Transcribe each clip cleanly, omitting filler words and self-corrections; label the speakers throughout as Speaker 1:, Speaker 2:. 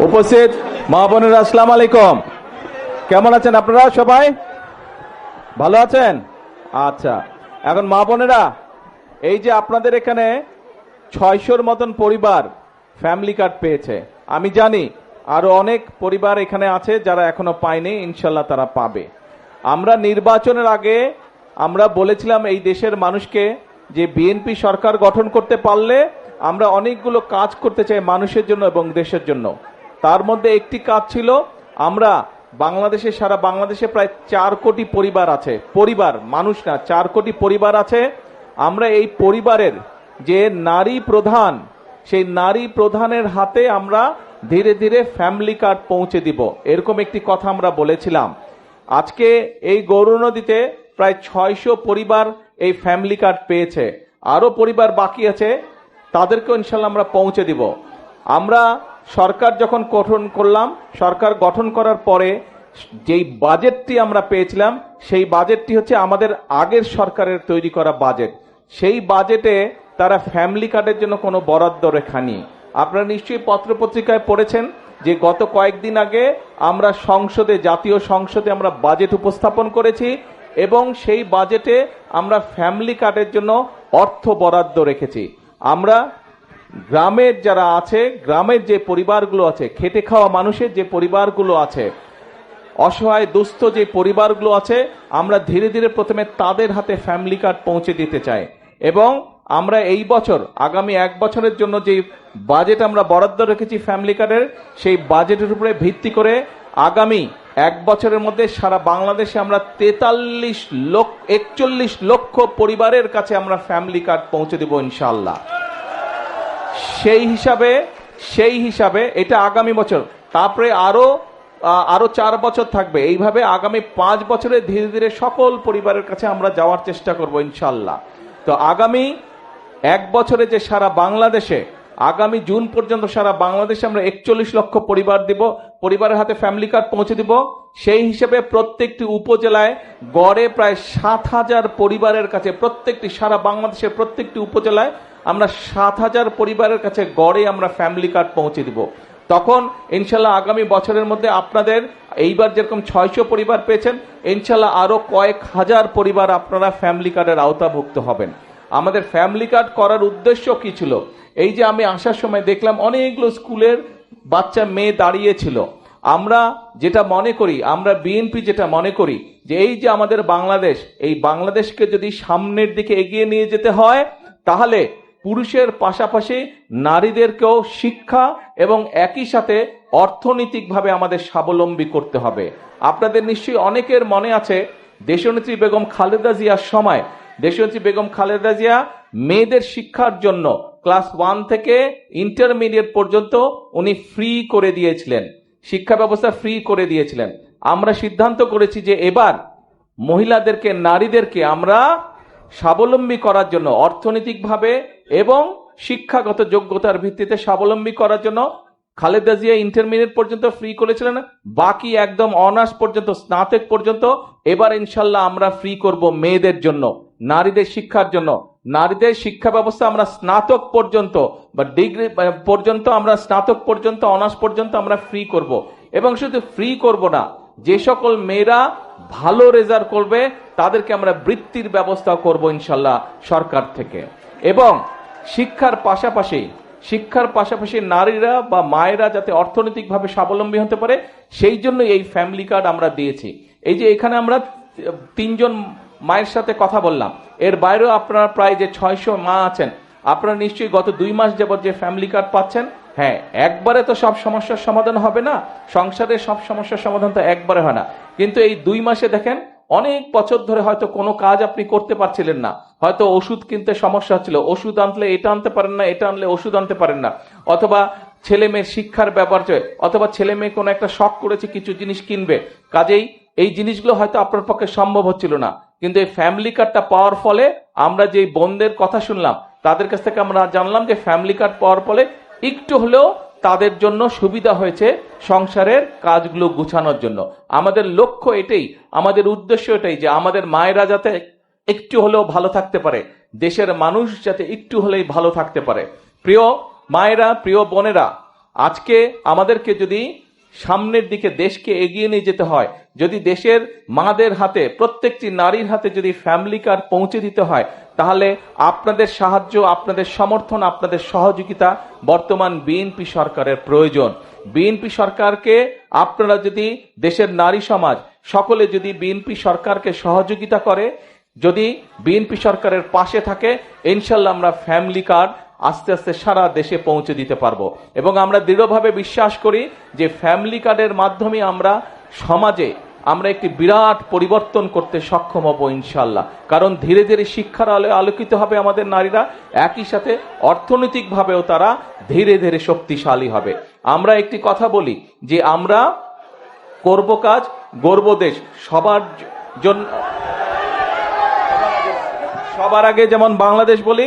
Speaker 1: উপস্থিত মা বোনেরা, আসসালামু আলাইকুম। কেমন আছেন আপনারা? সবাই ভালো আছেন? আচ্ছা, এখন মা বোনেরা, এই যে আপনাদের এখানে 600-র মতন পরিবার ফ্যামিলি কার্ড পেয়েছে। আমি জানি আরো অনেক পরিবার এখানে আছে যারা এখনো পায়নি, ইনশাল্লাহ তারা পাবে। আমরা নির্বাচনের আগে আমরা বলেছিলাম এই দেশের মানুষকে যে বিএনপি সরকার গঠন করতে পারলে আমরা অনেকগুলো কাজ করতে চাই মানুষের জন্য এবং দেশের জন্য। তার মধ্যে একটি কাজ ছিল, আমরা বাংলাদেশে, সারা বাংলাদেশে প্রায় 4 কোটি পরিবার আছে, পরিবার মানুষ না, 4 কোটি পরিবার আছে। আমরা এই পরিবারের যে নারী প্রধান, সেই নারী প্রধানের হাতে আমরা ধীরে ধীরে ফ্যামিলি কার্ড পৌঁছে দিব, এরকম একটি কথা আমরা বলেছিলাম। আজকে এই গৌরনদীতে প্রায় 600 পরিবার এই ফ্যামিলি কার্ড পেয়েছে। আরো পরিবার বাকি আছে, তাদেরকেও ইনশাল্লাহ আমরা পৌঁছে দিব। আমরা সরকার যখন গঠন করলাম, সরকার গঠন করার পরে যেই বাজেটটি আমরা পেয়েছিলাম, সেই বাজেটটি হচ্ছে আমাদের আগের সরকারের তৈরি করা বাজেট। সেই বাজেটে তারা ফ্যামিলি কার্ডের জন্য কোনো বরাদ্দ রেখা নেই। আপনারা নিশ্চয়ই পত্রপত্রিকায় পড়েছেন যে গত কয়েকদিন আগে আমরা সংসদে, জাতীয় সংসদে আমরা বাজেট উপস্থাপন করেছি এবং সেই বাজেটে আমরা ফ্যামিলি কার্ডের জন্য অর্থ বরাদ্দ রেখেছি। আমরা গ্রামের যারা আছে, গ্রামের যে পরিবারগুলো আছে, খেটে খাওয়া মানুষের যে পরিবারগুলো আছে, অসহায় দুস্থ যে পরিবারগুলো আছে, আমরা ধীরে ধীরে প্রথমে তাদের হাতে ফ্যামিলি কার্ড পৌঁছে দিতে চাই। এবং আমরা এই বছর, আগামী 1 বছরের জন্য যে বাজেট আমরা বরাদ্দ রেখেছি ফ্যামিলি কার্ডের, সেই বাজেটের উপরে ভিত্তি করে আগামী 1 বছরের মধ্যে সারা বাংলাদেশে আমরা 41 লক্ষ পরিবারের কাছে আমরা ফ্যামিলি কার্ড পৌঁছে দেব ইনশাআল্লাহ। সেই হিসাবে এটা আগামী বছর, তারপরে আরো 4 বছর থাকবে। এইভাবে আগামী 5 বছরে ধীরে ধীরে সকল পরিবারের কাছে আমরা যাওয়ার চেষ্টা করব ইনশাআল্লাহ। তো আগামী 1 বছরে যে সারা বাংলাদেশে, আগামী জুন পর্যন্ত সারা বাংলাদেশে আমরা 41 লক্ষ পরিবার দিব, পরিবারের হাতে ফ্যামিলি কার্ড পৌঁছে দিব। সেই হিসেবে প্রত্যেকটি উপজেলায় গড়ে প্রায় 7,000 পরিবারের কাছে, প্রত্যেকটি, সারা বাংলাদেশের প্রত্যেকটি উপজেলায় আমরা 7,000 পরিবারের কাছে গড়ে আমরা ফ্যামিলি কার্ড পৌঁছে দিব। তখন ইনশাল্লাহ আগামী বছরের মধ্যে আপনাদের এইবার যেরকম 600 পরিবার পেয়েছেন, ইনশাল্লাহ আরো কয়েক হাজার পরিবার আপনারা ফ্যামিলি কার্ডের আওতাভুক্ত হবেন। আমাদের ফ্যামিলি কার্ড করার উদ্দেশ্য কি ছিল? এই যে আমি আসার সময় দেখলাম অনেকগুলো স্কুলের বাচ্চা মেয়ে দাঁড়িয়েছিল। আমরা যেটা মনে করি, আমরা বিএনপি যেটা মনে করি, যে এই যে আমাদের বাংলাদেশ, এই বাংলাদেশকে যদি সামনের দিকে এগিয়ে নিয়ে যেতে হয়, তাহলে পুরুষের পাশাপাশি নারীদেরকেও শিক্ষা এবং একই সাথে অর্থনৈতিকভাবে আমাদের স্বাবলম্বী করতে হবে। আপনাদের নিশ্চয়ই অনেকের মনে আছে, দেশনেত্রী বেগম খালেদা জিয়ার সময় দেশনেত্রী বেগম খালেদা জিয়া মেয়েদের শিক্ষার জন্য ক্লাস 1 থেকে ইন্টারমিডিয়েট পর্যন্ত উনি ফ্রি করে দিয়েছিলেন, শিক্ষা ব্যবস্থা ফ্রি করে দিয়েছিলেন। আমরা সিদ্ধান্ত করেছি যে এবার মহিলাদেরকে, নারীদেরকে আমরা স্বাবলম্বী করার জন্য, অর্থনৈতিকভাবে এবং শিক্ষাগত যোগ্যতার ভিত্তিতে স্বাবলম্বী করার জন্য খালেদা জিয়া ইন্টারমিডিয়েট পর্যন্ত ফ্রি করেছিলেন, বাকি একদম অনার্স পর্যন্ত, স্নাতক পর্যন্ত এবার ইনশাল্লাহ আমরা ফ্রি করব মেয়েদের জন্য, নারীদের শিক্ষার জন্য। নারীদের শিক্ষা ব্যবস্থা আমরা স্নাতক পর্যন্ত বা ডিগ্রি পর্যন্ত, আমরা স্নাতক পর্যন্ত, অনার্স পর্যন্ত আমরা ফ্রি করব। এবং শুধু ফ্রি করব না, যে সকল মেয়েরা ভালো রেজাল্ট করবে তাদেরকে আমরা বৃত্তির ব্যবস্থা করব ইনশাল্লাহ সরকার থেকে। এবং শিক্ষার পাশাপাশি নারীরা বা মায়েরা যাতে অর্থনৈতিকভাবে স্বাবলম্বী হতে পারে, সেই জন্য এই ফ্যামিলি কার্ড আমরা দিয়েছি। এই যে এখানে আমরা 3 জন মায়ের সাথে কথা বললাম, এর বাইরেও আপনারা প্রায় যে 600 মা আছেন, আপনারা নিশ্চয়ই গত 2 মাস যাবত যে ফ্যামিলি কার্ড পাচ্ছেন। হ্যাঁ, একবারে তো সব সমস্যার সমাধান হবে না, সংসারের সব সমস্যার সমাধান তো একবারে হয় না, কিন্তু এই 2 মাসে দেখেন অনেক বছর ধরে হয়তো কোনো কাজ আপনি করতে পারছিলেন না, হয়তো ওষুধ কিনতে সমস্যা হচ্ছিল, ওষুধ আনলে এটা আনতে পারেন না, এটা আনলে ওষুধ আনতে পারেন না, অথবা ছেলে মেয়ের শিক্ষার ব্যাপার, অথবা ছেলে মেয়ে কোনো একটা শখ করেছে কিছু জিনিস কিনবে, কাজেই এই জিনিসগুলো হয়তো আপনার পক্ষে সম্ভব হচ্ছিল না। কিন্তু এই ফ্যামিলি কার্ডটা পাওয়ার ফলে আমরা যে বোনদের কথা শুনলাম, তাদের কাছ থেকে আমরা জানলাম যে ফ্যামিলি কার্ড পাওয়ার ফলে একটু হলেও তাদের জন্য সুবিধা হয়েছে সংসারের কাজগুলো গুছানোর জন্য। আমাদের লক্ষ্য এটাই, আমাদের উদ্দেশ্য এটাই, যে আমাদের মায়েরা যাতে একটু হলেও ভালো থাকতে পারে, দেশের মানুষ যাতে একটু হলেই ভালো থাকতে পারে। প্রিয় মায়েরা, প্রিয় বোনেরা, আজকে আমাদেরকে যদি সামনের দিকে দেশকে এগিয়ে নিয়ে যেতে হয়, যদি দেশের মাদের হাতে, প্রত্যেকটি নারীর হাতে যদি ফ্যামিলি কার্ড পৌঁছে দিতে হয়, তাহলে আপনাদের সাহায্য, আপনাদের সমর্থন, আপনাদের সহযোগিতা বর্তমান বিএনপি সরকারের প্রয়োজন। বিএনপি সরকারকে আপনারা যদি, দেশের নারী সমাজ সকলে যদি বিএনপি সরকারকে সহযোগিতা করে, যদি বিএনপি সরকারের পাশে থাকে, ইনশাল্লাহ আমরা ফ্যামিলি কার্ড আস্তে আস্তে সারা দেশে পৌঁছে দিতে পারবো। এবং আমরা দৃঢ়ভাবে বিশ্বাস করি যে ফ্যামিলি কার্ডের মাধ্যমে আমরা সমাজে আমরা একটি বিরাট পরিবর্তন করতে সক্ষম হব ইনশাল্লাহ। কারণ ধীরে ধীরে শিক্ষার আলোয় আলোকিত হবে আমাদের নারীরা, একই সাথে অর্থনৈতিকভাবেও তারা ধীরে ধীরে শক্তিশালী হবে। আমরা একটি কথা বলি যে আমরা করব কাজ, গর্ব দেশ। সবার জন্য, সবার আগে যেমন বাংলাদেশ বলি,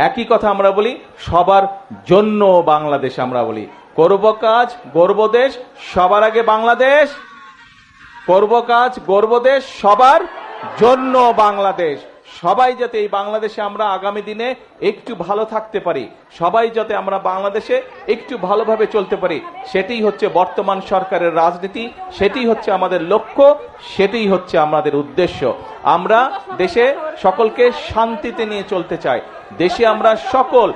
Speaker 1: একই কথা আমরা বলি সবার জন্য বাংলাদেশ। আমরা বলি করব কাজ, গর্ব দেশ, সবার আগে বাংলাদেশ। করব কাজ, গর্ব দেশ, সবার জন্য বাংলাদেশ। সবাই যাতে এই বাংলাদেশে আমরা আগামী দিনে একটু ভালো থাকতে পারি, সবাই যাতে আমরা বাংলাদেশে একটু ভালোভাবে চলতে পারি, সেটাই হচ্ছে বর্তমান সরকারের রাজনীতি, সেটাই হচ্ছে আমাদের লক্ষ্য, সেটাই হচ্ছে আমাদের উদ্দেশ্য। আমরা দেশে সকলকে শান্তিতে নিয়ে চলতে চাই। দেশে আমরা সকল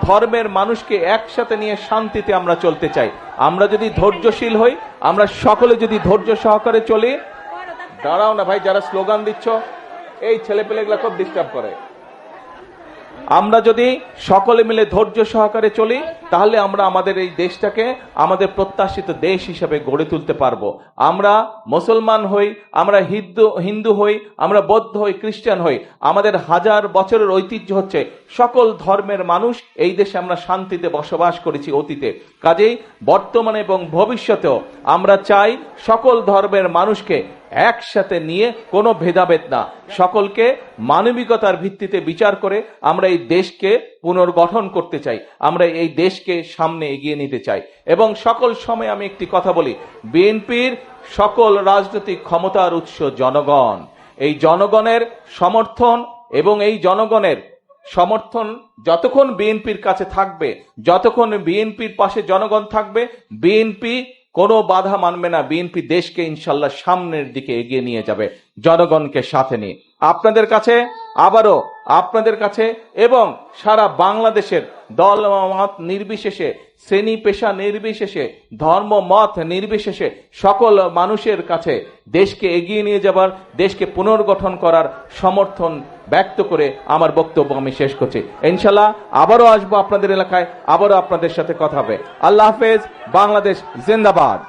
Speaker 1: ধর্মের মানুষকে একসাথে নিয়ে শান্তিতে আমরা চলতে চাই। আমরা যদি ধৈর্যশীল হই, আমরা সকলে যদি ধৈর্য সহকারে চলি। দাঁড়াও না ভাই, যারা স্লোগান দিচ্ছ, এই ছেলেপেলেগুলা খুব ডিস্টার্ব করে। আমরা যদি সকলে মিলে ধৈর্য সহকারে চলি, তাহলে আমরা আমাদের এই দেশটাকে আমাদের প্রত্যাশিত দেশ হিসেবে গড়ে তুলতে পারবো। আমরা মুসলমান হই, আমরা হিন্দু হই, আমরা বৌদ্ধ হই, খ্রিস্টান হই, আমাদের হাজার বছরের ঐতিহ্য হচ্ছে সকল ধর্মের মানুষ এই দেশে আমরা শান্তিতে বসবাস করেছি অতীতে। কাজেই বর্তমানে এবং ভবিষ্যতেও আমরা চাই সকল ধর্মের মানুষকে একসাথে নিয়ে, কোনো ভেদাভেদ না, সকলকে মানবিকতার ভিত্তিতে বিচার করে আমরা এই দেশকে পুনর্গঠন করতে চাই, আমরা এই দেশকে সামনে এগিয়ে নিতে চাই। এবং সকল সময় আমি একটি কথা বলি, বিএনপির সকল রাজনৈতিক ক্ষমতার উৎস জনগণ। এই জনগণের সমর্থন এবং এই জনগণের সমর্থন যতক্ষণ বিএনপির কাছে থাকবে, যতক্ষণ বিএনপির পাশে জনগণ থাকবে, বিএনপি কোনো বাধা মানবে না। বিএনপি দেশকে ইনশাল্লাহ সামনের দিকে এগিয়ে নিয়ে যাবে জনগণকে সাথে নিয়ে। আপনাদের কাছে আবারও, আপনাদের কাছে এবং সারা বাংলাদেশের দল মত নির্বিশেষে, শ্রেণী পেশা নির্বিশেষে, ধর্ম মত নির্বিশেষে সকল মানুষের কাছে দেশকে এগিয়ে নিয়ে যাবার, দেশকে পুনর্গঠন করার সমর্থন ব্যক্ত করে আমার বক্তব্য আমি শেষ করছি। ইনশাল্লাহ আবারও আসবো আপনাদের এলাকায়, আবারও আপনাদের সাথে কথা হবে। আল্লাহ হাফেজ। বাংলাদেশ জিন্দাবাদ।